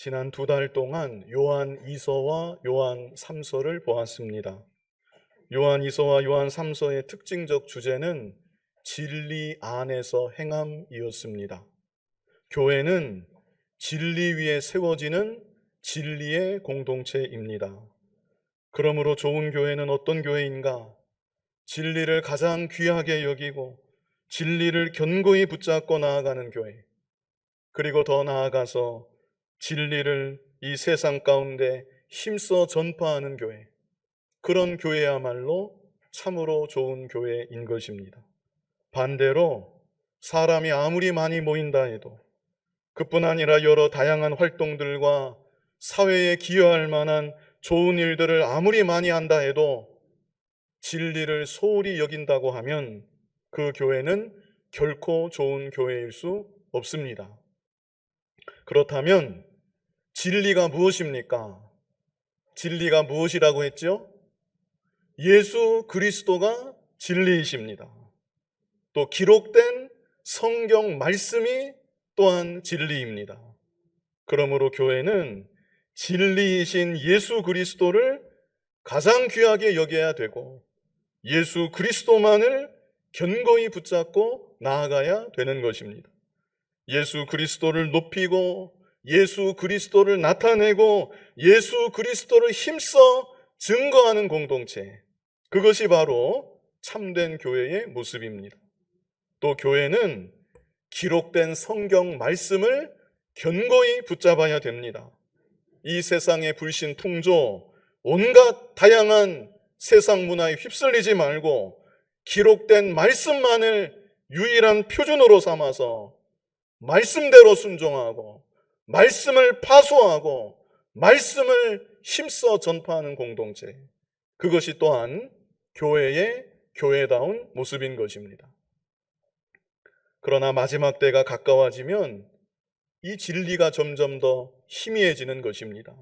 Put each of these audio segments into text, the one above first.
지난 2달 동안 요한 2서와 요한 3서를 보았습니다. 요한 2서와 요한 3서의 특징적 주제는 진리 안에서 행함이었습니다. 교회는 진리 위에 세워지는 진리의 공동체입니다. 그러므로 좋은 교회는 어떤 교회인가? 진리를 가장 귀하게 여기고 진리를 견고히 붙잡고 나아가는 교회, 그리고 더 나아가서 진리를 이 세상 가운데 힘써 전파하는 교회, 그런 교회야말로 참으로 좋은 교회인 것입니다. 반대로 사람이 아무리 많이 모인다 해도, 그뿐 아니라 여러 다양한 활동들과 사회에 기여할 만한 좋은 일들을 아무리 많이 한다 해도 진리를 소홀히 여긴다고 하면 그 교회는 결코 좋은 교회일 수 없습니다. 그렇다면 진리가 무엇입니까? 진리가 무엇이라고 했죠? 예수 그리스도가 진리이십니다. 또 기록된 성경 말씀이 또한 진리입니다. 그러므로 교회는 진리이신 예수 그리스도를 가장 귀하게 여겨야 되고 예수 그리스도만을 견고히 붙잡고 나아가야 되는 것입니다. 예수 그리스도를 높이고 예수 그리스도를 나타내고 예수 그리스도를 힘써 증거하는 공동체, 그것이 바로 참된 교회의 모습입니다. 또 교회는 기록된 성경 말씀을 견고히 붙잡아야 됩니다. 이 세상의 불신 풍조, 온갖 다양한 세상 문화에 휩쓸리지 말고 기록된 말씀만을 유일한 표준으로 삼아서 말씀대로 순종하고 말씀을 파수하고 말씀을 힘써 전파하는 공동체, 그것이 또한 교회의 교회다운 모습인 것입니다. 그러나 마지막 때가 가까워지면 이 진리가 점점 더 희미해지는 것입니다.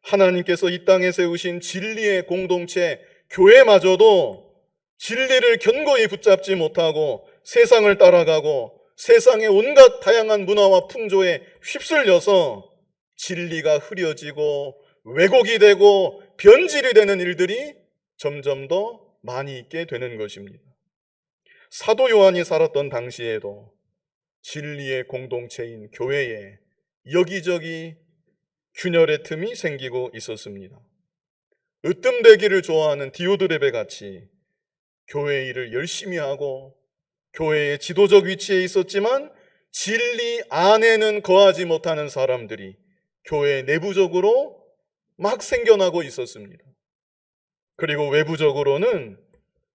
하나님께서 이 땅에 세우신 진리의 공동체 교회마저도 진리를 견고히 붙잡지 못하고 세상을 따라가고 세상의 온갖 다양한 문화와 풍조에 휩쓸려서 진리가 흐려지고 왜곡이 되고 변질이 되는 일들이 점점 더 많이 있게 되는 것입니다. 사도 요한이 살았던 당시에도 진리의 공동체인 교회에 여기저기 균열의 틈이 생기고 있었습니다. 으뜸되기를 좋아하는 디오드레베 같이 교회 일을 열심히 하고 교회의 지도적 위치에 있었지만 진리 안에는 거하지 못하는 사람들이 교회 내부적으로 막 생겨나고 있었습니다. 그리고 외부적으로는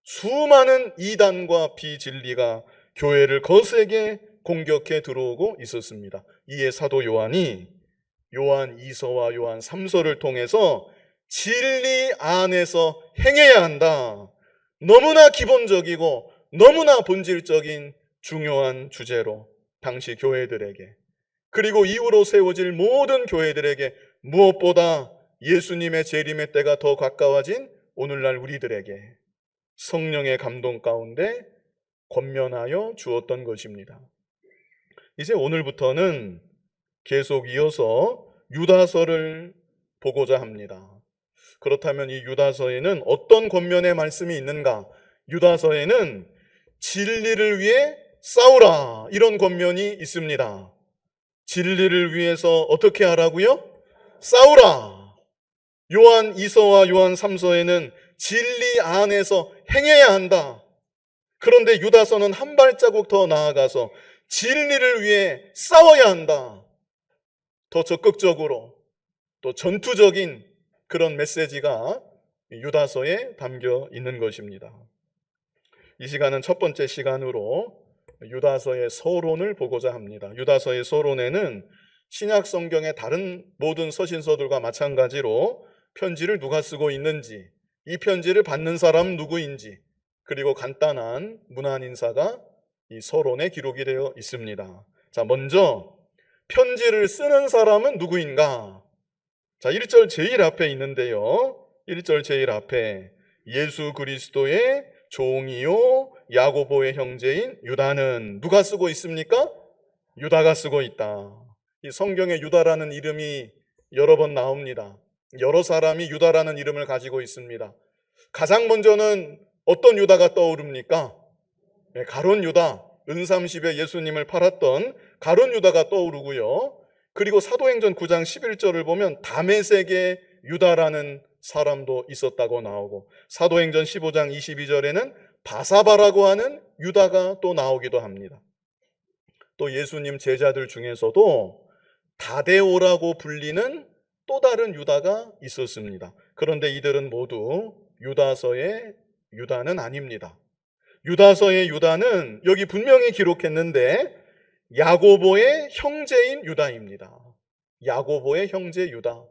수많은 이단과 비진리가 교회를 거세게 공격해 들어오고 있었습니다. 이에 사도 요한이 요한 2서와 요한 3서를 통해서 진리 안에서 행해야 한다, 너무나 기본적이고 너무나 본질적인 중요한 주제로 당시 교회들에게, 그리고 이후로 세워질 모든 교회들에게, 무엇보다 예수님의 재림의 때가 더 가까워진 오늘날 우리들에게 성령의 감동 가운데 권면하여 주었던 것입니다. 이제 오늘부터는 계속 이어서 유다서를 보고자 합니다. 그렇다면 이 유다서에는 어떤 권면의 말씀이 있는가? 유다서에는 진리를 위해 싸우라, 이런 권면이 있습니다. 진리를 위해서 어떻게 하라고요? 싸우라. 요한 2서와 요한 3서에는 진리 안에서 행해야 한다. 그런데 유다서는 한 발자국 더 나아가서 진리를 위해 싸워야 한다, 더 적극적으로 또 전투적인 그런 메시지가 유다서에 담겨 있는 것입니다. 이 시간은 첫 번째 시간으로 유다서의 서론을 보고자 합니다. 유다서의 서론에는 신약 성경의 다른 모든 서신서들과 마찬가지로 편지를 누가 쓰고 있는지, 이 편지를 받는 사람 누구인지, 그리고 간단한 문안 인사가 이 서론에 기록이 되어 있습니다. 자, 먼저 편지를 쓰는 사람은 누구인가? 자, 1절 제일 앞에 있는데요. 1절 제일 앞에 예수 그리스도의 종이요 야고보의 형제인 유다는 누가 쓰고 있습니까? 유다가 쓰고 있다. 이 성경에 유다라는 이름이 여러 번 나옵니다. 여러 사람이 유다라는 이름을 가지고 있습니다. 가장 먼저는 어떤 유다가 떠오릅니까? 네, 가룟 유다, 은삼십에 예수님을 팔았던 가룟 유다가 떠오르고요. 그리고 사도행전 9장 11절을 보면 다메섹의 유다라는 사람도 있었다고 나오고, 사도행전 15장 22절에는 바사바라고 하는 유다가 또 나오기도 합니다. 또 예수님 제자들 중에서도 다데오라고 불리는 또 다른 유다가 있었습니다. 그런데 이들은 모두 유다서의 유다는 아닙니다. 유다서의 유다는 여기 분명히 기록했는데 야고보의 형제인 유다입니다. 야고보의 형제 유다.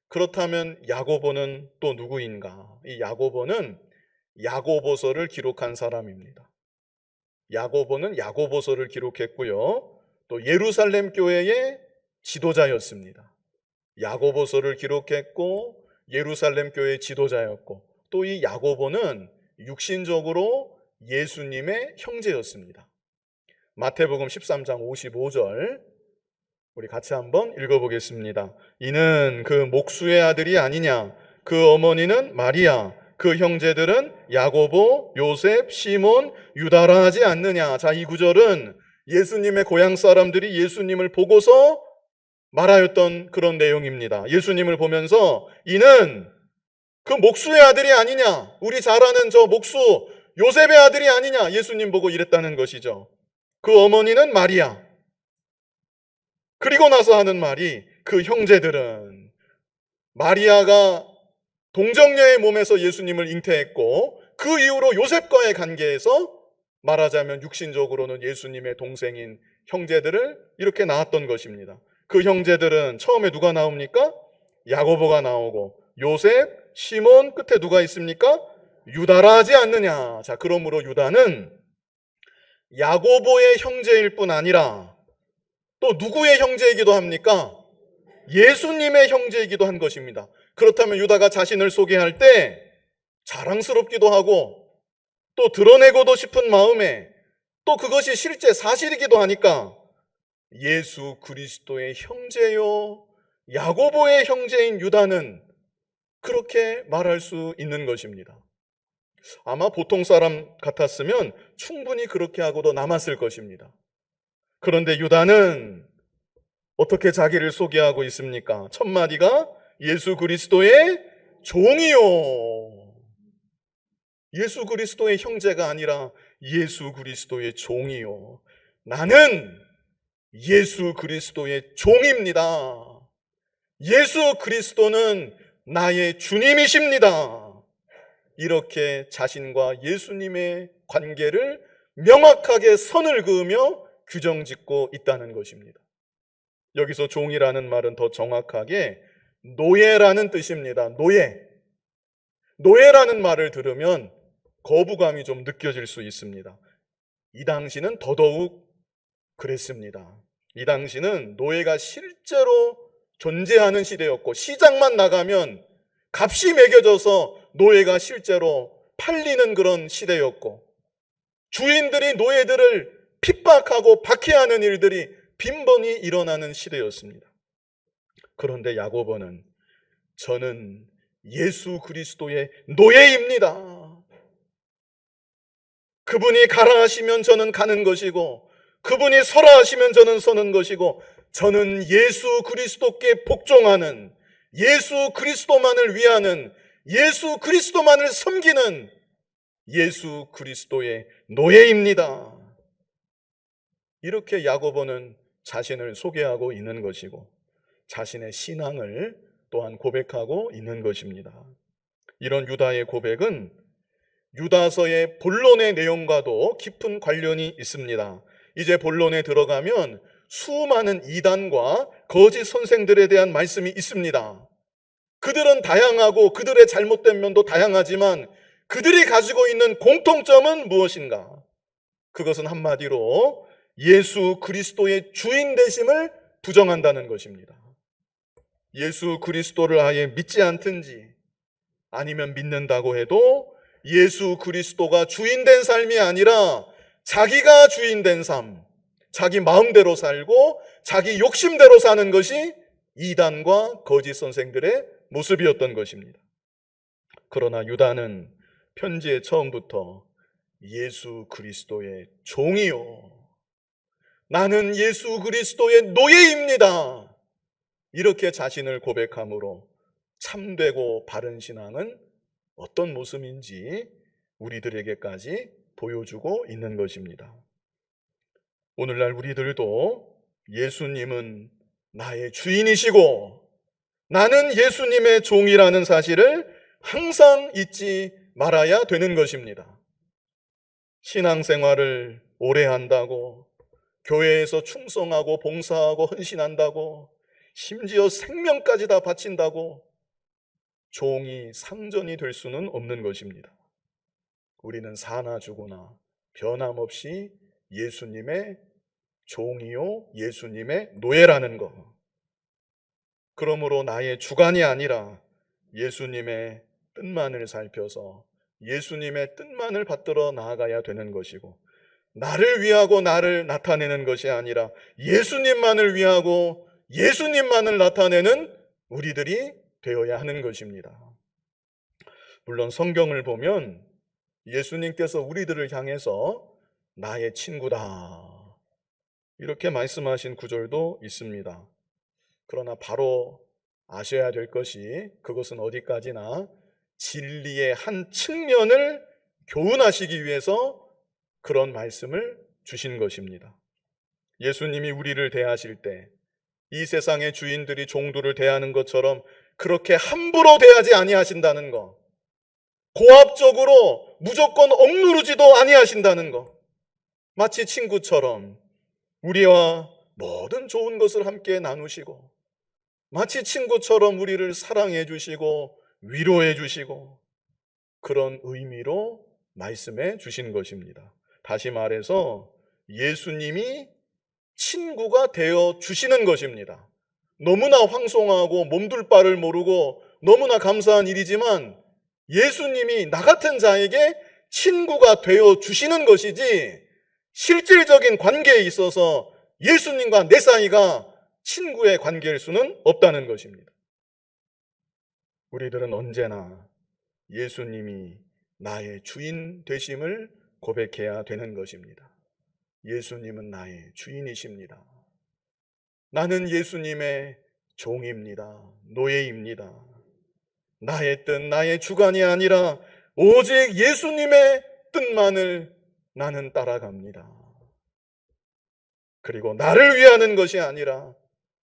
그렇다면 야고보는 또 누구인가? 이 야고보는 야고보서를 기록한 사람입니다. 야고보는 야고보서를 기록했고요. 또 예루살렘 교회의 지도자였습니다. 야고보서를 기록했고 예루살렘 교회의 지도자였고, 또 이 야고보는 육신적으로 예수님의 형제였습니다. 마태복음 13장 55절 우리 같이 한번 읽어보겠습니다. 이는 그 목수의 아들이 아니냐? 그 어머니는 마리아, 그 형제들은 야고보, 요셉, 시몬, 유다라 하지 않느냐? 자, 이 구절은 예수님의 고향 사람들이 예수님을 보고서 말하였던 그런 내용입니다. 예수님을 보면서 이는 그 목수의 아들이 아니냐? 우리 잘 아는 저 목수 요셉의 아들이 아니냐? 예수님 보고 이랬다는 것이죠. 그 어머니는 마리아. 그리고 나서 하는 말이 그 형제들은, 마리아가 동정녀의 몸에서 예수님을 잉태했고 그 이후로 요셉과의 관계에서 말하자면 육신적으로는 예수님의 동생인 형제들을 이렇게 낳았던 것입니다. 그 형제들은 처음에 누가 나옵니까? 야고보가 나오고 요셉, 시몬, 끝에 누가 있습니까? 유다라 하지 않느냐? 자, 그러므로 유다는 야고보의 형제일 뿐 아니라 또 누구의 형제이기도 합니까? 예수님의 형제이기도 한 것입니다. 그렇다면 유다가 자신을 소개할 때 자랑스럽기도 하고 또 드러내고도 싶은 마음에 또 그것이 실제 사실이기도 하니까 예수 그리스도의 형제요, 야고보의 형제인 유다는 그렇게 말할 수 있는 것입니다. 아마 보통 사람 같았으면 충분히 그렇게 하고도 남았을 것입니다. 그런데 유다는 어떻게 자기를 소개하고 있습니까? 첫 마디가 예수 그리스도의 종이요. 예수 그리스도의 형제가 아니라 예수 그리스도의 종이요. 나는 예수 그리스도의 종입니다. 예수 그리스도는 나의 주님이십니다. 이렇게 자신과 예수님의 관계를 명확하게 선을 그으며 규정짓고 있다는 것입니다. 여기서 종이라는 말은 더 정확하게 노예라는 뜻입니다. 노예. 노예라는 말을 들으면 거부감이 좀 느껴질 수 있습니다. 이 당시는 더더욱 그랬습니다. 이 당시는 노예가 실제로 존재하는 시대였고, 시장만 나가면 값이 매겨져서 노예가 실제로 팔리는 그런 시대였고, 주인들이 노예들을 핍박하고 박해하는 일들이 빈번히 일어나는 시대였습니다. 그런데 야고보는 저는 예수 그리스도의 노예입니다. 그분이 가라 하시면 저는 가는 것이고, 그분이 서라 하시면 저는 서는 것이고, 저는 예수 그리스도께 복종하는, 예수 그리스도만을 위하는, 예수 그리스도만을 섬기는 예수 그리스도의 노예입니다. 이렇게 야고보는 자신을 소개하고 있는 것이고 자신의 신앙을 또한 고백하고 있는 것입니다. 이런 유다의 고백은 유다서의 본론의 내용과도 깊은 관련이 있습니다. 이제 본론에 들어가면 수많은 이단과 거짓 선생들에 대한 말씀이 있습니다. 그들은 다양하고 그들의 잘못된 면도 다양하지만 그들이 가지고 있는 공통점은 무엇인가? 그것은 한마디로 예수 그리스도의 주인 되심을 부정한다는 것입니다. 예수 그리스도를 아예 믿지 않든지 아니면 믿는다고 해도 예수 그리스도가 주인 된 삶이 아니라 자기가 주인 된 삶, 자기 마음대로 살고 자기 욕심대로 사는 것이 이단과 거짓 선생들의 모습이었던 것입니다. 그러나 유다는 편지의 처음부터 예수 그리스도의 종이요, 나는 예수 그리스도의 노예입니다, 이렇게 자신을 고백함으로 참되고 바른 신앙은 어떤 모습인지 우리들에게까지 보여주고 있는 것입니다. 오늘날 우리들도 예수님은 나의 주인이시고 나는 예수님의 종이라는 사실을 항상 잊지 말아야 되는 것입니다. 신앙생활을 오래 한다고, 교회에서 충성하고 봉사하고 헌신한다고, 심지어 생명까지 다 바친다고 종이 상전이 될 수는 없는 것입니다. 우리는 사나 죽으나 변함없이 예수님의 종이요, 예수님의 노예라는 것. 그러므로 나의 주관이 아니라 예수님의 뜻만을 살펴서 예수님의 뜻만을 받들어 나아가야 되는 것이고, 나를 위하고 나를 나타내는 것이 아니라 예수님만을 위하고 예수님만을 나타내는 우리들이 되어야 하는 것입니다. 물론 성경을 보면 예수님께서 우리들을 향해서 나의 친구다, 이렇게 말씀하신 구절도 있습니다. 그러나 바로 아셔야 될 것이, 그것은 어디까지나 진리의 한 측면을 교훈하시기 위해서 그런 말씀을 주신 것입니다. 예수님이 우리를 대하실 때 이 세상의 주인들이 종들을 대하는 것처럼 그렇게 함부로 대하지 아니하신다는 것, 고압적으로 무조건 억누르지도 아니하신다는 것, 마치 친구처럼 우리와 모든 좋은 것을 함께 나누시고, 마치 친구처럼 우리를 사랑해 주시고 위로해 주시고, 그런 의미로 말씀해 주신 것입니다. 다시 말해서 예수님이 친구가 되어 주시는 것입니다. 너무나 황송하고 몸둘 바를 모르고 너무나 감사한 일이지만 예수님이 나 같은 자에게 친구가 되어 주시는 것이지, 실질적인 관계에 있어서 예수님과 내 사이가 친구의 관계일 수는 없다는 것입니다. 우리들은 언제나 예수님이 나의 주인 되심을 고백해야 되는 것입니다. 예수님은 나의 주인이십니다. 나는 예수님의 종입니다. 노예입니다. 나의 뜻, 나의 주관이 아니라 오직 예수님의 뜻만을 나는 따라갑니다. 그리고 나를 위하는 것이 아니라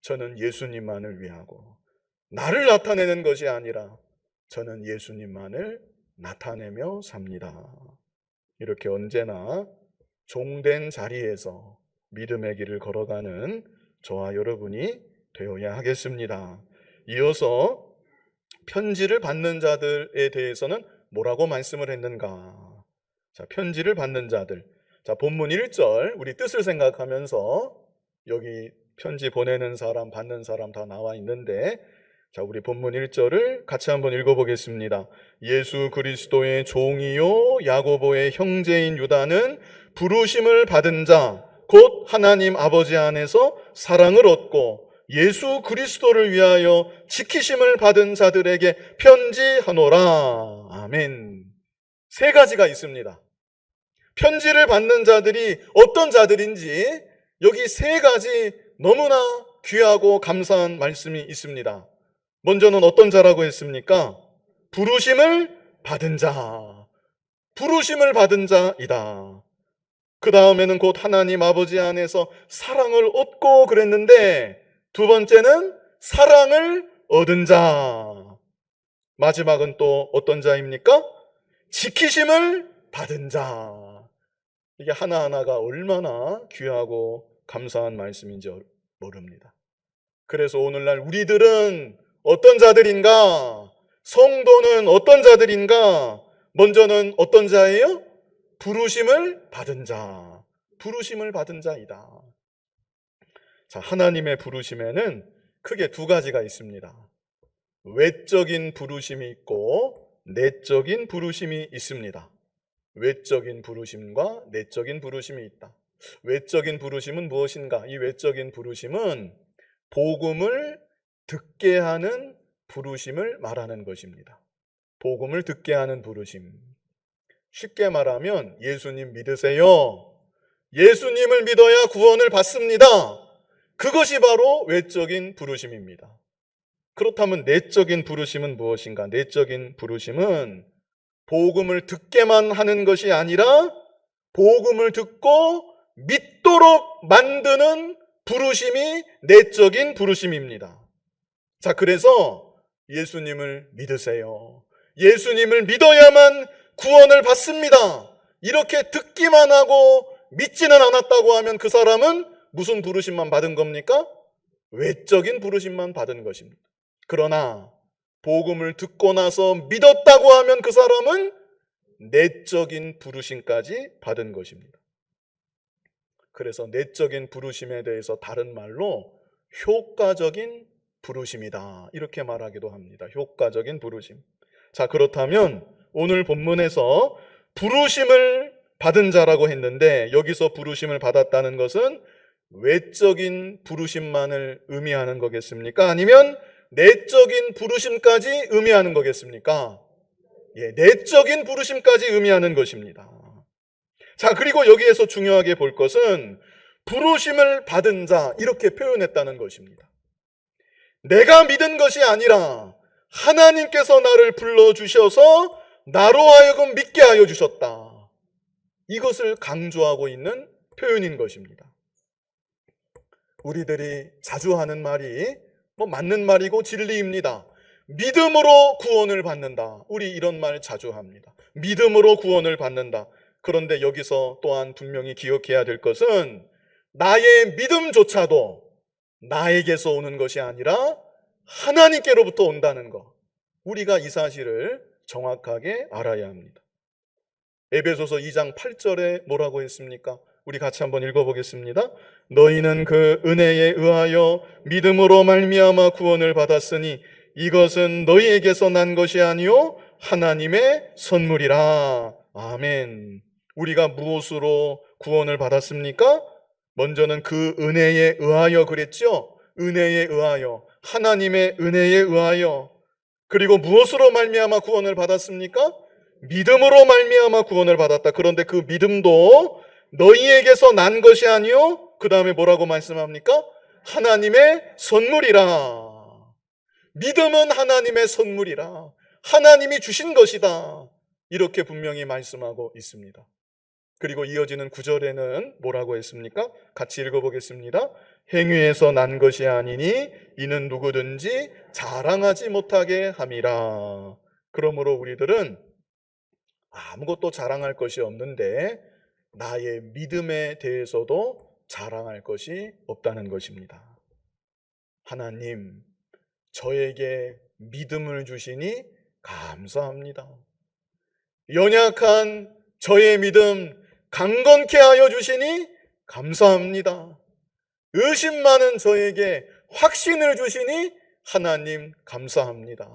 저는 예수님만을 위하고, 나를 나타내는 것이 아니라 저는 예수님만을 나타내며 삽니다. 이렇게 언제나 종된 자리에서 믿음의 길을 걸어가는 저와 여러분이 되어야 하겠습니다. 이어서 편지를 받는 자들에 대해서는 뭐라고 말씀을 했는가? 자, 편지를 받는 자들. 자, 본문 1절 우리 뜻을 생각하면서, 여기 편지 보내는 사람, 받는 사람 다 나와 있는데, 자, 우리 본문 1절을 같이 한번 읽어보겠습니다. 예수 그리스도의 종이요 야고보의 형제인 유다는 부르심을 받은 자, 곧 하나님 아버지 안에서 사랑을 얻고 예수 그리스도를 위하여 지키심을 받은 자들에게 편지하노라. 아멘. 세 가지가 있습니다. 편지를 받는 자들이 어떤 자들인지 여기 세 가지 너무나 귀하고 감사한 말씀이 있습니다. 먼저는 어떤 자라고 했습니까? 부르심을 받은 자. 부르심을 받은 자이다. 그 다음에는 곧 하나님 아버지 안에서 사랑을 얻고 그랬는데, 두 번째는 사랑을 얻은 자. 마지막은 또 어떤 자입니까? 지키심을 받은 자. 이게 하나하나가 얼마나 귀하고 감사한 말씀인지 모릅니다. 그래서 오늘날 우리들은 어떤 자들인가? 성도는 어떤 자들인가? 먼저는 어떤 자예요? 부르심을 받은 자. 부르심을 받은 자이다. 자, 하나님의 부르심에는 크게 두 가지가 있습니다. 외적인 부르심이 있고 내적인 부르심이 있습니다. 외적인 부르심과 내적인 부르심이 있다. 외적인 부르심은 무엇인가? 이 외적인 부르심은 복음을 듣게 하는 부르심을 말하는 것입니다. 복음을 듣게 하는 부르심. 쉽게 말하면 예수님 믿으세요. 예수님을 믿어야 구원을 받습니다. 그것이 바로 외적인 부르심입니다. 그렇다면 내적인 부르심은 무엇인가? 내적인 부르심은 복음을 듣게만 하는 것이 아니라 복음을 듣고 믿도록 만드는 부르심이 내적인 부르심입니다. 자, 그래서 예수님을 믿으세요. 예수님을 믿어야만 구원을 받습니다. 이렇게 듣기만 하고 믿지는 않았다고 하면 그 사람은 무슨 부르심만 받은 겁니까? 외적인 부르심만 받은 것입니다. 그러나 복음을 듣고 나서 믿었다고 하면 그 사람은 내적인 부르심까지 받은 것입니다. 그래서 내적인 부르심에 대해서 다른 말로 효과적인 부르심이다, 이렇게 말하기도 합니다. 효과적인 부르심. 자, 그렇다면 오늘 본문에서 부르심을 받은 자라고 했는데, 여기서 부르심을 받았다는 것은 외적인 부르심만을 의미하는 거겠습니까? 아니면 내적인 부르심까지 의미하는 거겠습니까? 예, 내적인 부르심까지 의미하는 것입니다. 자, 그리고 여기에서 중요하게 볼 것은 부르심을 받은 자, 이렇게 표현했다는 것입니다. 내가 믿은 것이 아니라 하나님께서 나를 불러주셔서 나로 하여금 믿게 하여 주셨다. 이것을 강조하고 있는 표현인 것입니다. 우리들이 자주 하는 말이 맞는 말이고 진리입니다. 믿음으로 구원을 받는다. 우리 이런 말 자주 합니다. 믿음으로 구원을 받는다. 그런데 여기서 또한 분명히 기억해야 될 것은 나의 믿음조차도 나에게서 오는 것이 아니라 하나님께로부터 온다는 것. 우리가 이 사실을 정확하게 알아야 합니다. 에베소서 2장 8절에 뭐라고 했습니까? 우리 같이 한번 읽어보겠습니다. 너희는 그 은혜에 의하여 믿음으로 말미암아 구원을 받았으니 이것은 너희에게서 난 것이 아니요 하나님의 선물이라. 아멘. 우리가 무엇으로 구원을 받았습니까? 먼저는 그 은혜에 의하여 그랬죠? 은혜에 의하여, 하나님의 은혜에 의하여. 그리고 무엇으로 말미암아 구원을 받았습니까? 믿음으로 말미암아 구원을 받았다. 그런데 그 믿음도 너희에게서 난 것이 아니요, 그 다음에 뭐라고 말씀합니까? 하나님의 선물이라. 믿음은 하나님의 선물이라. 하나님이 주신 것이다. 이렇게 분명히 말씀하고 있습니다. 그리고 이어지는 9절에는 뭐라고 했습니까? 같이 읽어보겠습니다. 행위에서 난 것이 아니니 이는 누구든지 자랑하지 못하게 함이라. 그러므로 우리들은 아무것도 자랑할 것이 없는데 나의 믿음에 대해서도 자랑할 것이 없다는 것입니다. 하나님, 저에게 믿음을 주시니 감사합니다. 연약한 저의 믿음 강건케 하여 주시니 감사합니다. 의심 많은 저에게 확신을 주시니 하나님 감사합니다.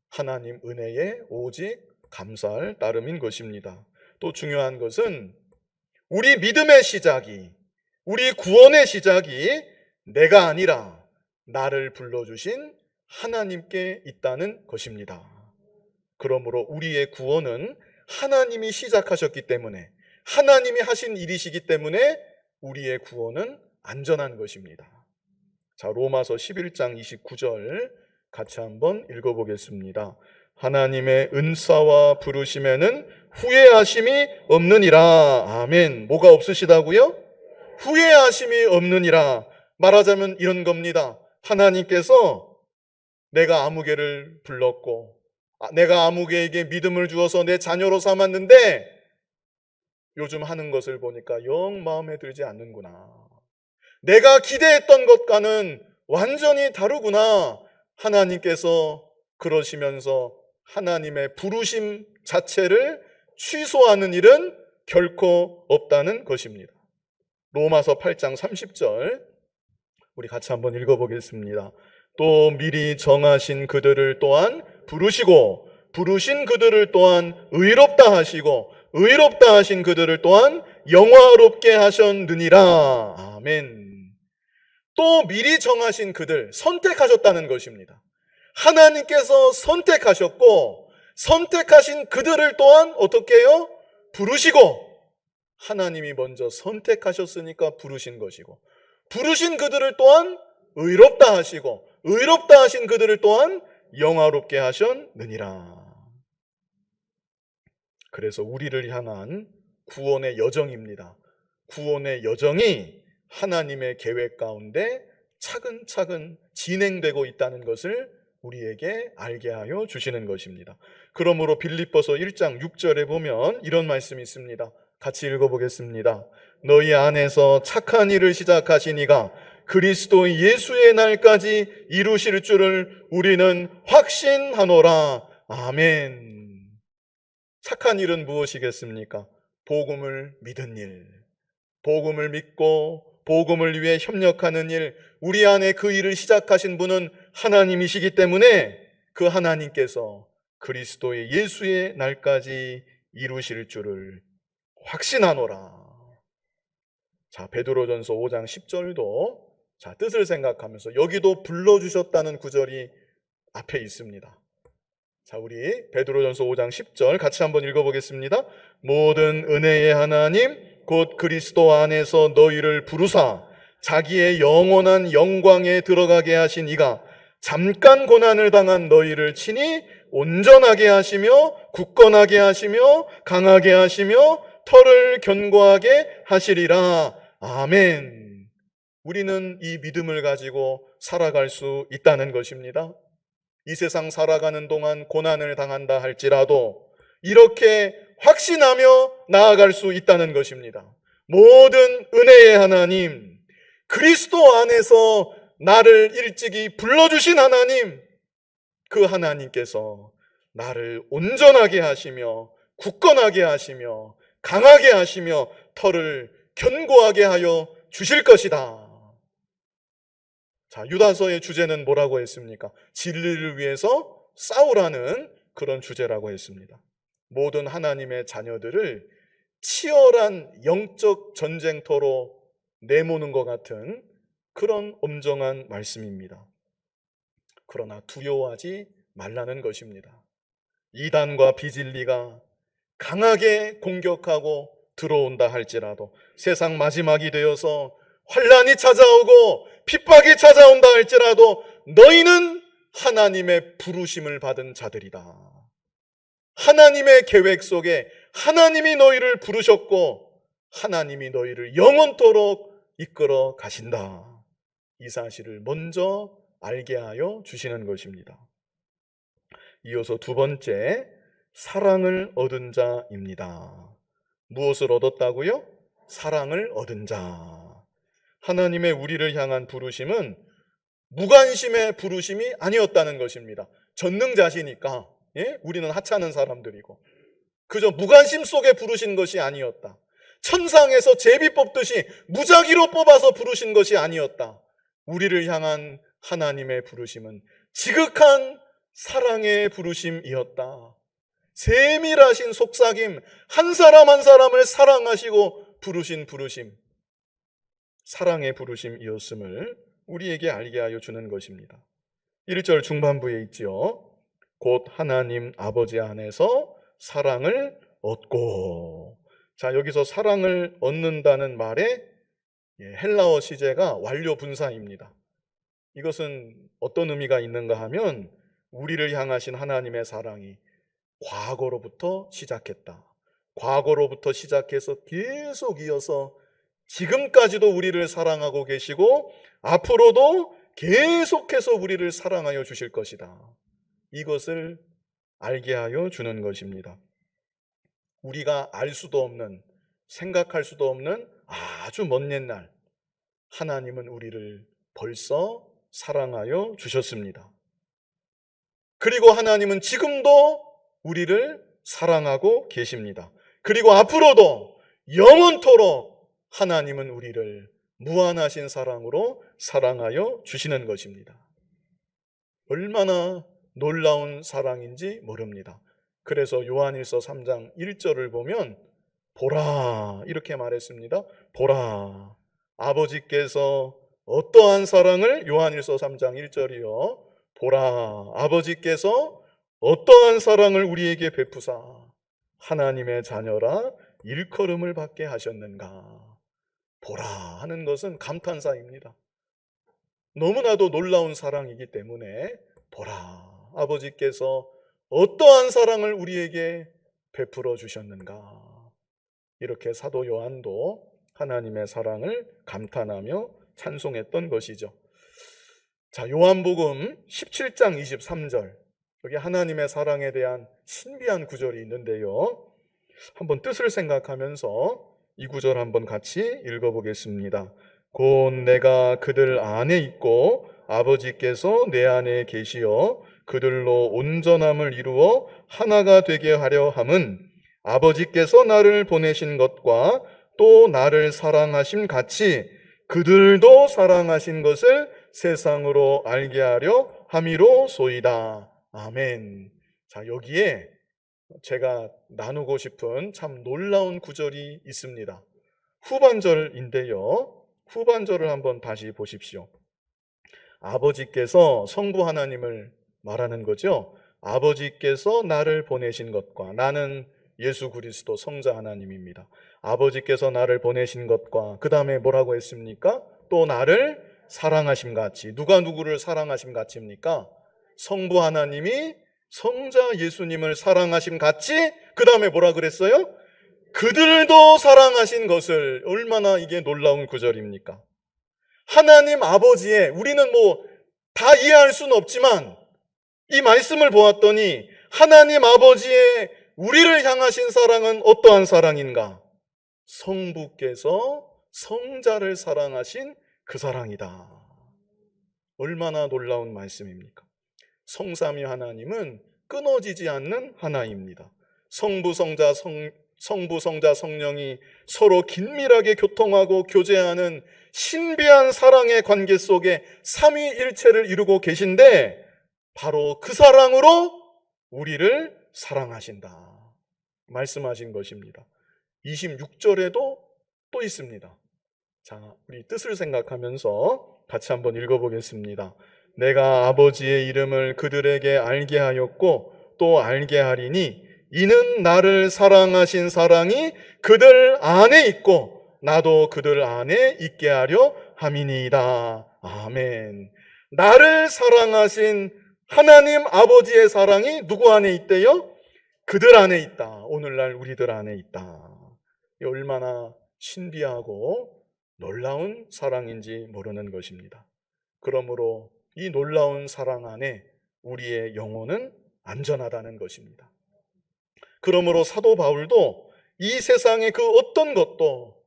하나님 은혜에 오직 감사할 따름인 것입니다. 또 중요한 것은 우리 믿음의 시작이, 우리 구원의 시작이 내가 아니라 나를 불러주신 하나님께 있다는 것입니다. 그러므로 우리의 구원은 하나님이 시작하셨기 때문에, 하나님이 하신 일이시기 때문에 우리의 구원은 안전한 것입니다. 자, 로마서 11장 29절 같이 한번 읽어보겠습니다. 하나님의 은사와 부르심에는 후회하심이 없느니라. 아멘. 뭐가 없으시다고요? 후회하심이 없느니라. 말하자면 이런 겁니다. 하나님께서 내가 아무개를 불렀고 내가 아무개에게 믿음을 주어서 내 자녀로 삼았는데 요즘 하는 것을 보니까 영 마음에 들지 않는구나. 내가 기대했던 것과는 완전히 다르구나. 하나님께서 그러시면서 하나님의 부르심 자체를 취소하는 일은 결코 없다는 것입니다. 로마서 8장 30절 우리 같이 한번 읽어보겠습니다. 또 미리 정하신 그들을 또한 부르시고 부르신 그들을 또한 의롭다 하시고 의롭다 하신 그들을 또한 영화롭게 하셨느니라. 아멘. 또 미리 정하신 그들 선택하셨다는 것입니다. 하나님께서 선택하셨고 선택하신 그들을 또한 어떻게 해요? 부르시고, 하나님이 먼저 선택하셨으니까 부르신 것이고, 부르신 그들을 또한 의롭다 하시고, 의롭다 하신 그들을 또한 영화롭게 하셨느니라. 그래서 우리를 향한 구원의 여정입니다. 구원의 여정이 하나님의 계획 가운데 차근차근 진행되고 있다는 것을 우리에게 알게 하여 주시는 것입니다. 그러므로 빌립보서 1장 6절에 보면 이런 말씀이 있습니다. 같이 읽어보겠습니다. 너희 안에서 착한 일을 시작하신 이가 그리스도 예수의 날까지 이루실 줄을 우리는 확신하노라. 아멘. 착한 일은 무엇이겠습니까? 복음을 믿은 일, 복음을 믿고 복음을 위해 협력하는 일, 우리 안에 그 일을 시작하신 분은 하나님이시기 때문에 그 하나님께서 그리스도의 예수의 날까지 이루실 줄을 확신하노라. 자, 베드로전서 5장 10절도 뜻을 생각하면서 여기도 불러주셨다는 구절이 앞에 있습니다. 자, 우리 베드로전서 5장 10절 같이 한번 읽어보겠습니다. 모든 은혜의 하나님 곧 그리스도 안에서 너희를 부르사 자기의 영원한 영광에 들어가게 하신 이가 잠깐 고난을 당한 너희를 친히 온전하게 하시며 굳건하게 하시며 강하게 하시며 털을 견고하게 하시리라. 아멘. 우리는 이 믿음을 가지고 살아갈 수 있다는 것입니다. 이 세상 살아가는 동안 고난을 당한다 할지라도 이렇게 확신하며 나아갈 수 있다는 것입니다. 모든 은혜의 하나님, 그리스도 안에서 나를 일찍이 불러주신 하나님, 그 하나님께서 나를 온전하게 하시며 굳건하게 하시며 강하게 하시며 털을 견고하게 하여 주실 것이다. 자, 유다서의 주제는 뭐라고 했습니까? 진리를 위해서 싸우라는 그런 주제라고 했습니다. 모든 하나님의 자녀들을 치열한 영적 전쟁터로 내모는 것 같은 그런 엄정한 말씀입니다. 그러나 두려워하지 말라는 것입니다. 이단과 비진리가 강하게 공격하고 들어온다 할지라도, 세상 마지막이 되어서 환난이 찾아오고 핍박이 찾아온다 할지라도 너희는 하나님의 부르심을 받은 자들이다. 하나님의 계획 속에 하나님이 너희를 부르셨고 하나님이 너희를 영원토록 이끌어 가신다. 이 사실을 먼저 알게 하여 주시는 것입니다. 이어서 두 번째, 사랑을 얻은 자입니다. 무엇을 얻었다고요? 사랑을 얻은 자. 하나님의 우리를 향한 부르심은 무관심의 부르심이 아니었다는 것입니다. 전능자시니까 우리는 하찮은 사람들이고 그저 무관심 속에 부르신 것이 아니었다. 천상에서 제비 뽑듯이 무작위로 뽑아서 부르신 것이 아니었다. 우리를 향한 하나님의 부르심은 지극한 사랑의 부르심이었다. 세밀하신 속삭임, 한 사람 한 사람을 사랑하시고 부르신 부르심, 사랑의 부르심이었음을 우리에게 알게 하여 주는 것입니다. 1절 중반부에 있지요. 곧 하나님 아버지 안에서 사랑을 얻고. 자, 여기서 사랑을 얻는다는 말에 헬라어 시제가 완료 분사입니다. 이것은 어떤 의미가 있는가 하면 우리를 향하신 하나님의 사랑이 과거로부터 시작했다. 과거로부터 시작해서 계속 이어서 지금까지도 우리를 사랑하고 계시고 앞으로도 계속해서 우리를 사랑하여 주실 것이다. 이것을 알게 하여 주는 것입니다. 우리가 알 수도 없는, 생각할 수도 없는 아주 먼 옛날 하나님은 우리를 벌써 사랑하여 주셨습니다. 그리고 하나님은 지금도 우리를 사랑하고 계십니다. 그리고 앞으로도 영원토록 하나님은 우리를 무한하신 사랑으로 사랑하여 주시는 것입니다. 얼마나 놀라운 사랑인지 모릅니다. 그래서 요한일서 3장 1절을 보면 보라, 이렇게 말했습니다. 보라, 아버지께서 어떠한 사랑을, 요한일서 3장 1절이요. 보라, 아버지께서 어떠한 사랑을 우리에게 베푸사 하나님의 자녀라 일컬음을 받게 하셨는가. 보라 하는 것은 감탄사입니다. 너무나도 놀라운 사랑이기 때문에 보라, 아버지께서 어떠한 사랑을 우리에게 베풀어 주셨는가. 이렇게 사도 요한도 하나님의 사랑을 감탄하며 찬송했던 것이죠. 자, 요한복음 17장 23절, 여기 하나님의 사랑에 대한 신비한 구절이 있는데요, 한번 뜻을 생각하면서 이 구절 한번 같이 읽어보겠습니다. 곧 내가 그들 안에 있고 아버지께서 내 안에 계시어 그들로 온전함을 이루어 하나가 되게 하려 함은 아버지께서 나를 보내신 것과 또 나를 사랑하심 같이 그들도 사랑하신 것을 세상으로 알게 하려 함이로소이다. 아멘. 자, 여기에 제가 나누고 싶은 참 놀라운 구절이 있습니다. 후반절인데요, 후반절을 한번 다시 보십시오. 아버지께서 성부 하나님을 말하는 거죠. 아버지께서 나를 보내신 것과, 나는 예수 그리스도 성자 하나님입니다. 아버지께서 나를 보내신 것과, 그 다음에 뭐라고 했습니까? 또 나를 사랑하심 같이. 누가 누구를 사랑하심 같이입니까? 성부 하나님이 성자 예수님을 사랑하심 같이, 그 다음에 뭐라 그랬어요? 그들도 사랑하신 것을. 얼마나 이게 놀라운 구절입니까? 하나님 아버지의, 우리는 다 이해할 수는 없지만 이 말씀을 보았더니 하나님 아버지의 우리를 향하신 사랑은 어떠한 사랑인가? 성부께서 성자를 사랑하신 그 사랑이다. 얼마나 놀라운 말씀입니까? 성삼위 하나님은 끊어지지 않는 하나입니다. 성부, 성자, 성령이 서로 긴밀하게 교통하고 교제하는 신비한 사랑의 관계 속에 삼위일체를 이루고 계신데, 바로 그 사랑으로 우리를 사랑하신다 말씀하신 것입니다. 26절에도 또 있습니다. 자, 우리 뜻을 생각하면서 같이 한번 읽어보겠습니다. 내가 아버지의 이름을 그들에게 알게 하였고 또 알게 하리니 이는 나를 사랑하신 사랑이 그들 안에 있고 나도 그들 안에 있게 하려 함이니이다. 아멘. 나를 사랑하신 하나님 아버지의 사랑이 누구 안에 있대요? 그들 안에 있다. 오늘날 우리들 안에 있다. 얼마나 신비하고 놀라운 사랑인지 모르는 것입니다. 그러므로 이 놀라운 사랑 안에 우리의 영혼은 안전하다는 것입니다. 그러므로 사도 바울도 이 세상의 그 어떤 것도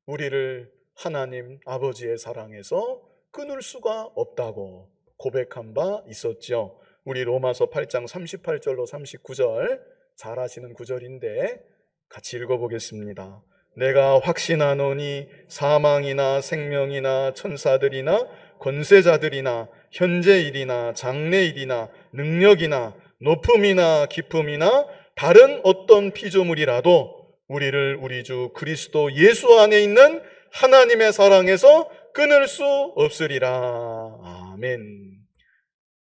우리를 하나님 아버지의 사랑에서 끊을 수가 없다고 고백한 바 있었죠. 우리 로마서 8장 38절로 39절 잘 아시는 구절인데 같이 읽어보겠습니다. 내가 확신하노니 사망이나 생명이나 천사들이나 권세자들이나 현재일이나 장래일이나 능력이나 높음이나 깊음이나 다른 어떤 피조물이라도 우리를 우리 주 그리스도 예수 안에 있는 하나님의 사랑에서 끊을 수 없으리라. 아멘.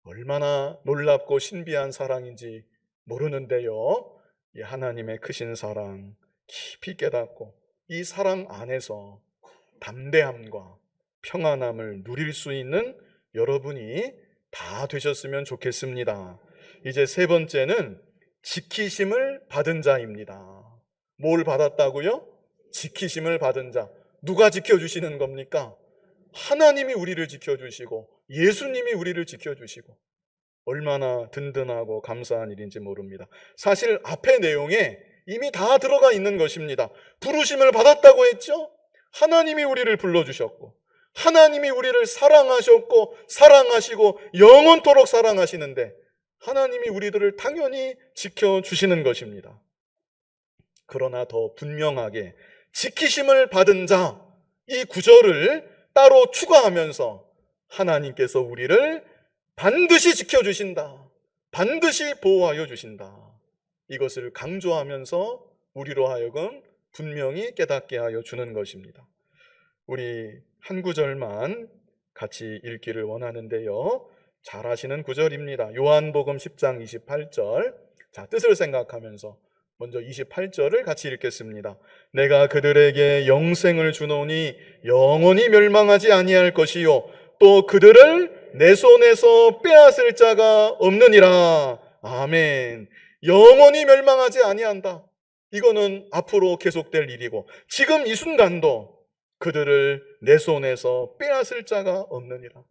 얼마나 놀랍고 신비한 사랑인지 모르는데요, 이 하나님의 크신 사랑 깊이 깨닫고 이 사랑 안에서 담대함과 평안함을 누릴 수 있는 여러분이 다 되셨으면 좋겠습니다. 이제 세 번째는 지키심을 받은 자입니다. 뭘 받았다고요? 지키심을 받은 자. 누가 지켜주시는 겁니까? 하나님이 우리를 지켜주시고 예수님이 우리를 지켜주시고, 얼마나 든든하고 감사한 일인지 모릅니다. 사실 앞의 내용에 이미 다 들어가 있는 것입니다. 부르심을 받았다고 했죠? 하나님이 우리를 불러주셨고 하나님이 우리를 사랑하셨고 사랑하시고 영원토록 사랑하시는데 하나님이 우리들을 당연히 지켜주시는 것입니다. 그러나 더 분명하게 지키심을 받은 자, 이 구절을 따로 추가하면서 하나님께서 우리를 반드시 지켜주신다, 반드시 보호하여 주신다, 이것을 강조하면서 우리로 하여금 분명히 깨닫게 하여 주는 것입니다. 우리 한 구절만 같이 읽기를 원하는데요. 잘 아시는 구절입니다. 요한복음 10장 28절. 자, 뜻을 생각하면서 먼저 28절을 같이 읽겠습니다. 내가 그들에게 영생을 주노니 영원히 멸망하지 아니할 것이요 또 그들을 내 손에서 빼앗을 자가 없느니라. 아멘. 영원히 멸망하지 아니한다. 이거는 앞으로 계속될 일이고 지금 이 순간도 그들을 내 손에서 빼앗을 자가 없느니라.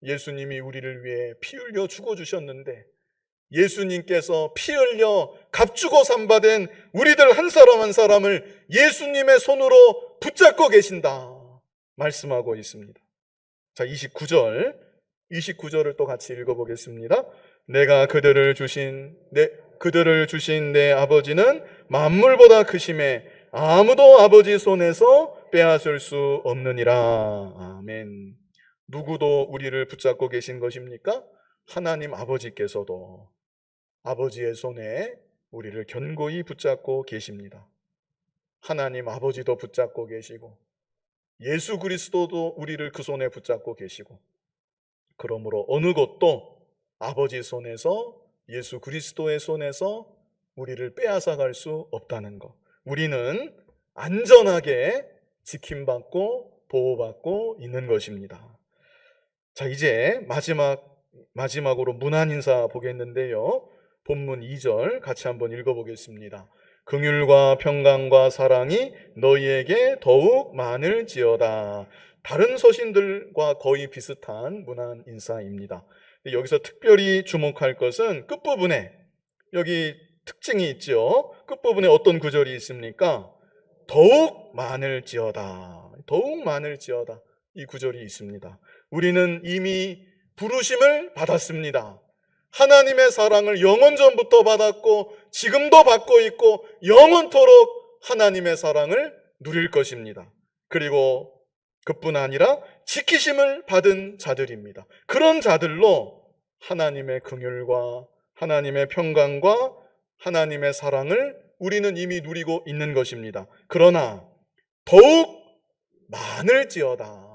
예수님이 우리를 위해 피 흘려 죽어주셨는데 예수님께서 피 흘려 값주고 산받은 우리들 한 사람 한 사람을 예수님의 손으로 붙잡고 계신다 말씀하고 있습니다. 자, 29절을 또 같이 읽어보겠습니다. 내가 그들을 주신 내 아버지는 만물보다 크심에 아무도 아버지 손에서 빼앗을 수 없느니라. 아멘. 누구도 우리를 붙잡고 계신 것입니까? 하나님 아버지께서도 아버지의 손에 우리를 견고히 붙잡고 계십니다. 하나님 아버지도 붙잡고 계시고 예수 그리스도도 우리를 그 손에 붙잡고 계시고 그러므로 어느 것도 아버지 손에서 예수 그리스도의 손에서 우리를 빼앗아 갈 수 없다는 것. 우리는 안전하게 지킴받고 보호받고 있는 것입니다. 자, 이제 마지막으로 문안 인사 보겠는데요. 본문 2절 같이 한번 읽어보겠습니다. 긍휼과 평강과 사랑이 너희에게 더욱 많을지어다. 다른 서신들과 거의 비슷한 문안 인사입니다. 여기서 특별히 주목할 것은 끝부분에 여기 특징이 있죠. 끝부분에 어떤 구절이 있습니까? 더욱 많을지어다. 더욱 많을지어다. 이 구절이 있습니다. 우리는 이미 부르심을 받았습니다. 하나님의 사랑을 영원전부터 받았고 지금도 받고 있고 영원토록 하나님의 사랑을 누릴 것입니다. 그리고 그뿐 아니라 지키심을 받은 자들입니다. 그런 자들로 하나님의 긍휼과 하나님의 평강과 하나님의 사랑을 우리는 이미 누리고 있는 것입니다. 그러나 더욱 많을지어다.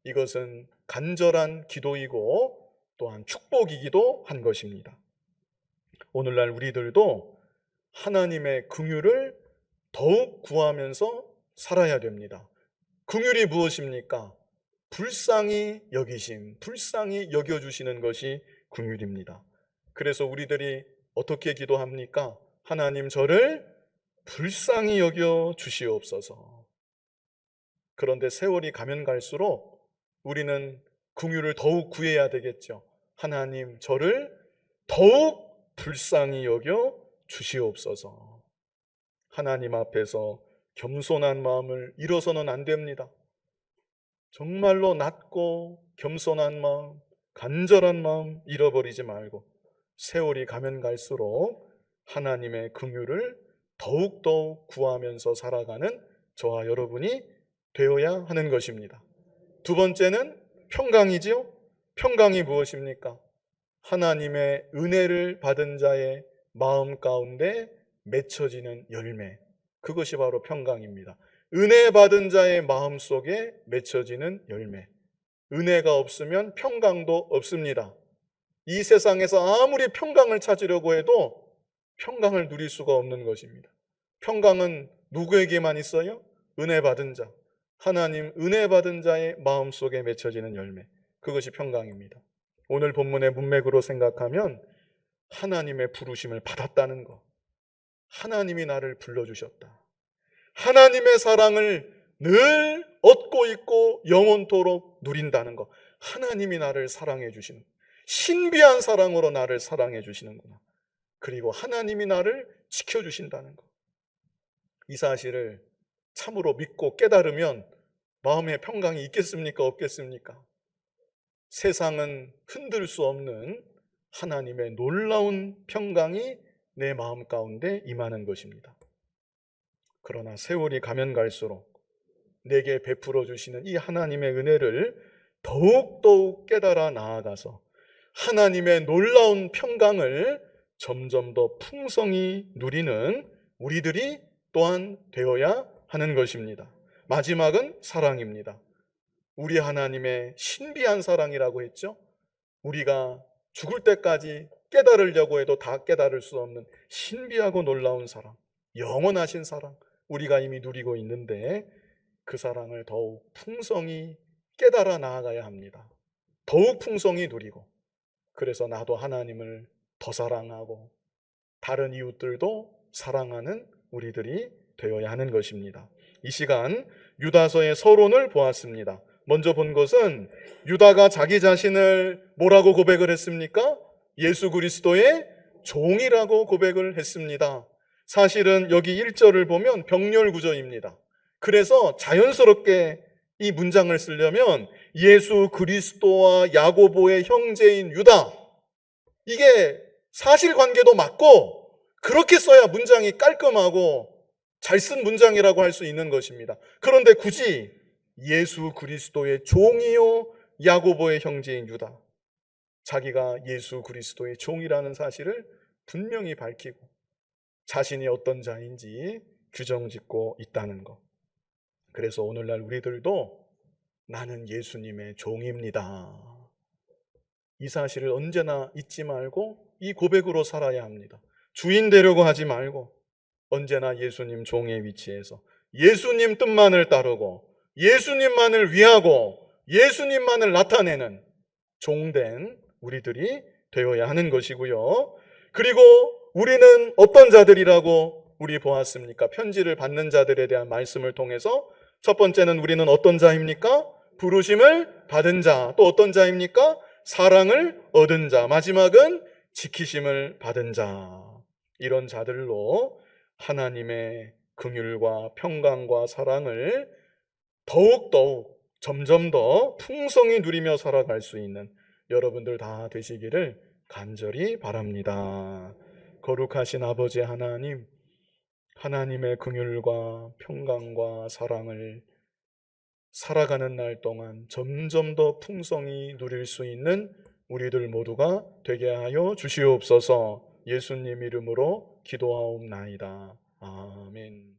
이것은 간절한 기도이고 또한 축복이기도 한 것입니다. 오늘날 우리들도 하나님의 긍휼을 더욱 구하면서 살아야 됩니다. 긍휼이 무엇입니까? 불쌍히 여기심, 불쌍히 여겨주시는 것이 긍휼입니다. 그래서 우리들이 어떻게 기도합니까? 하나님 저를 불쌍히 여겨 주시옵소서. 그런데 세월이 가면 갈수록 우리는 긍휼을 더욱 구해야 되겠죠. 하나님 저를 더욱 불쌍히 여겨 주시옵소서. 하나님 앞에서 겸손한 마음을 잃어서는 안 됩니다. 정말로 낮고 겸손한 마음, 간절한 마음 잃어버리지 말고 세월이 가면 갈수록 하나님의 긍휼을 더욱더욱 구하면서 살아가는 저와 여러분이 되어야 하는 것입니다. 두 번째는 평강이지요. 평강이 무엇입니까? 하나님의 은혜를 받은 자의 마음 가운데 맺혀지는 열매, 그것이 바로 평강입니다. 은혜 받은 자의 마음 속에 맺혀지는 열매. 은혜가 없으면 평강도 없습니다. 이 세상에서 아무리 평강을 찾으려고 해도 평강을 누릴 수가 없는 것입니다. 평강은 누구에게만 있어요? 은혜 받은 자. 하나님 은혜 받은 자의 마음 속에 맺혀지는 열매, 그것이 평강입니다. 오늘 본문의 문맥으로 생각하면 하나님의 부르심을 받았다는 것, 하나님이 나를 불러주셨다, 하나님의 사랑을 늘 얻고 있고 영원토록 누린다는 것, 하나님이 나를 사랑해 주시는, 신비한 사랑으로 나를 사랑해 주시는구나, 그리고 하나님이 나를 지켜주신다는 것, 이 사실을 참으로 믿고 깨달으면 마음에 평강이 있겠습니까? 없겠습니까? 세상은 흔들 수 없는 하나님의 놀라운 평강이 내 마음 가운데 임하는 것입니다. 그러나 세월이 가면 갈수록 내게 베풀어 주시는 이 하나님의 은혜를 더욱더욱 깨달아 나아가서 하나님의 놀라운 평강을 점점 더 풍성히 누리는 우리들이 또한 되어야 하는 것입니다. 마지막은 사랑입니다. 우리 하나님의 신비한 사랑이라고 했죠. 우리가 죽을 때까지 깨달으려고 해도 다 깨달을 수 없는 신비하고 놀라운 사랑, 영원하신 사랑, 우리가 이미 누리고 있는데 그 사랑을 더욱 풍성히 깨달아 나아가야 합니다. 더욱 풍성히 누리고, 그래서 나도 하나님을 더 사랑하고 다른 이웃들도 사랑하는 우리들이 되어야 하는 것입니다. 이 시간 유다서의 서론을 보았습니다. 먼저 본 것은 유다가 자기 자신을 뭐라고 고백을 했습니까? 예수 그리스도의 종이라고 고백을 했습니다. 사실은 여기 1절을 보면 병렬 구조입니다. 그래서 자연스럽게 이 문장을 쓰려면 예수 그리스도와 야고보의 형제인 유다, 이게 사실관계도 맞고 그렇게 써야 문장이 깔끔하고 잘 쓴 문장이라고 할 수 있는 것입니다. 그런데 굳이 예수 그리스도의 종이요 야고보의 형제인 유다, 자기가 예수 그리스도의 종이라는 사실을 분명히 밝히고 자신이 어떤 자인지 규정짓고 있다는 것. 그래서 오늘날 우리들도 나는 예수님의 종입니다, 이 사실을 언제나 잊지 말고 이 고백으로 살아야 합니다. 주인 되려고 하지 말고 언제나 예수님 종의 위치에서 예수님 뜻만을 따르고 예수님만을 위하고 예수님만을 나타내는 종된 우리들이 되어야 하는 것이고요. 그리고 우리는 어떤 자들이라고 우리 보았습니까? 편지를 받는 자들에 대한 말씀을 통해서 첫 번째는 우리는 어떤 자입니까? 부르심을 받은 자. 또 어떤 자입니까? 사랑을 얻은 자. 마지막은 지키심을 받은 자. 이런 자들로 하나님의 긍휼과 평강과 사랑을 더욱더욱 점점 더 풍성히 누리며 살아갈 수 있는 여러분들 다 되시기를 간절히 바랍니다. 거룩하신 아버지 하나님, 하나님의 긍휼과 평강과 사랑을 살아가는 날 동안 점점 더 풍성히 누릴 수 있는 우리들 모두가 되게 하여 주시옵소서. 예수님 이름으로 기도하옵나이다. 아멘.